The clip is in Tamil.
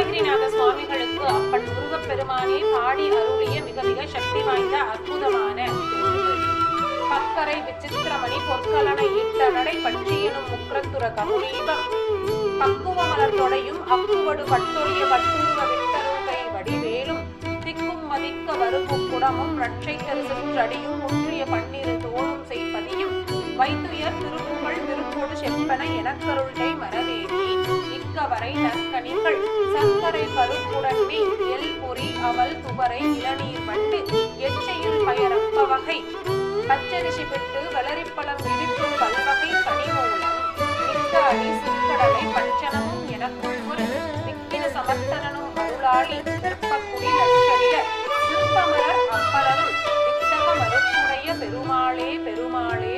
நீலகிரிநாத சுவாமிகளுக்கு அப்பன் முருகப்பெருமானே பாடி அருளிய மிக மிக சக்தி வாய்ந்த அற்புதமான திருப்புகள். பக்கரை விசித்திரமணி பொற்கலனை இட்ட நடை பற்றியனும் முக்கரத்துர கமுனீபம் பக்குவ மலர் தொடையும் அக்குவடு பட்டொழிய பட்டுருவ விட்டருகை வடிவேலும் திக்கும் மதிக்க வருகும் குடமும் ரட்சை தரிசடியும் முற்றிய பன்னிரு தோளும் செய்பதியும் வைத்துயர் திருப்புகழ் திருப்போடு செப்பன எனக்கருள்கை மரவேதி இக்கவரை நற்கனிகள் சர்க்கரை பருப்புடன்மை எல் பொறி அவல் துவரை இளநீர் வண்டு எச்சையில் பயரப்ப வகை பச்சரிசி பிட்டு வளரிப்பழம் இடிப்பு பல்வகை கனிமூலம் மிக்க அடி சிற்கடலை பஞ்சனமும் எனக்குள்வொரு மிக்கின சமர்த்தனும் அருளாளி திருப்பக்குடி லட்சடிய திருப்பமலர் அப்பலனும் வித்தக மறுப்புடைய பெருமாளே பெருமாளே